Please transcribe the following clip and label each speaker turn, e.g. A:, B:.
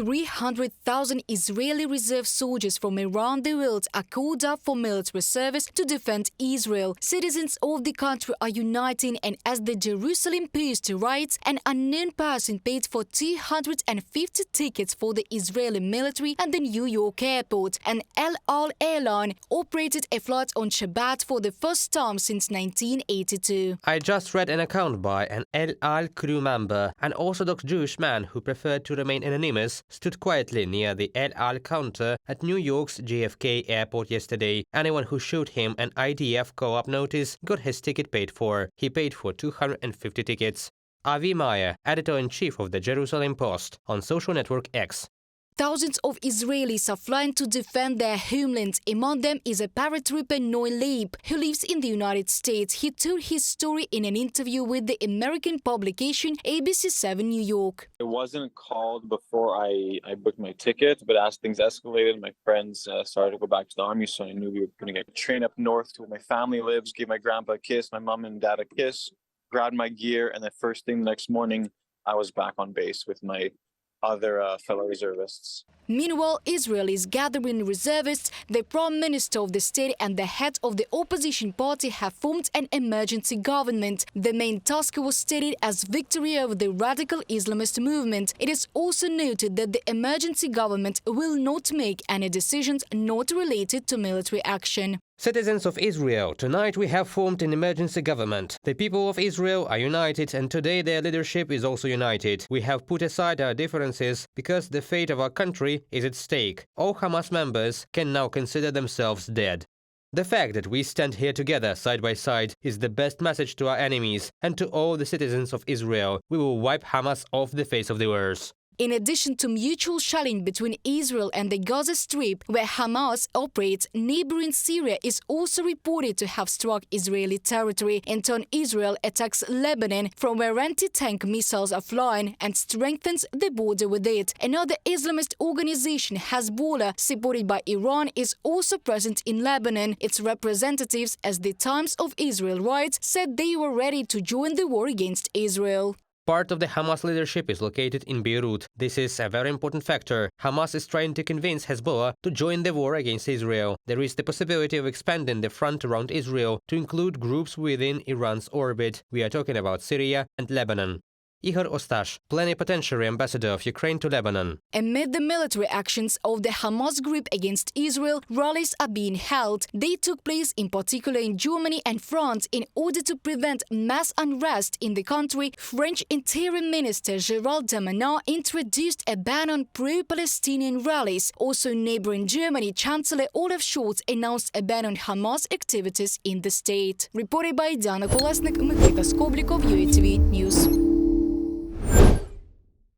A: 300,000 Israeli reserve soldiers from around the world are called up for military service to defend Israel. Citizens of the country are uniting, and as the Jerusalem Post writes, an unknown person paid for 250 tickets for the Israeli military at the New York airport. An El Al airline operated a flight on Shabbat for the first time since 1982.
B: I just read an account by an El Al crew member. An Orthodox Jewish man who preferred to remain anonymous stood quietly near the El Al counter at New York's JFK airport yesterday. Anyone who showed him an IDF co-op notice got his ticket paid for. He paid for 250 tickets. Avi Meyer, editor-in-chief of the Jerusalem Post, on social network X.
A: Thousands of Israelis are flying to defend their homeland. Among them is a paratrooper Noy Leib, who lives in the United States. He told his story in an interview with the American publication ABC7 New York.
C: It wasn't called before I booked my ticket, but as things escalated, my friends started to go back to the army, so I knew we were going to get a train up north to where my family lives, give my grandpa a kiss, my mom and dad a kiss, grabbed my gear, and the first thing the next morning, I was back on base with my other fellow reservists.
A: Meanwhile, Israel is gathering reservists. The Prime Minister of the state and the head of the opposition party have formed an emergency government. The main task was stated as victory over the radical Islamist movement. It is also noted that the emergency government will not make any decisions not related to military action.
B: Citizens of Israel, tonight we have formed an emergency government. The people of Israel are united, and today their leadership is also united. We have put aside our differences because the fate of our country is at stake. All Hamas members can now consider themselves dead. The fact that we stand here together side by side is the best message to our enemies and to all the citizens of Israel. We will wipe Hamas off the face of the earth.
A: In addition to mutual shelling between Israel and the Gaza Strip, where Hamas operates, neighboring Syria is also reported to have struck Israeli territory. In turn, Israel attacks Lebanon, from where anti-tank missiles are flying, and strengthens the border with it. Another Islamist organization, Hezbollah, supported by Iran, is also present in Lebanon. Its representatives, as the Times of Israel writes, said they were ready to join the war against Israel.
B: Part of the Hamas leadership is located in Beirut. This is a very important factor. Hamas is trying to convince Hezbollah to join the war against Israel. There is the possibility of expanding the front around Israel to include groups within Iran's orbit. We are talking about Syria and Lebanon. Igor Ostash, plenipotentiary ambassador of Ukraine to Lebanon.
A: Amid the military actions of the Hamas group against Israel, rallies are being held. They took place in particular in Germany and France in order to prevent mass unrest in the country. French Interior Minister Gérald Darmanin introduced a ban on pro-Palestinian rallies. Also in neighboring Germany, Chancellor Olaf Scholz announced a ban on Hamas activities in the state. Reported by Dana Kolesnik, Микита Скобліков, UATV News.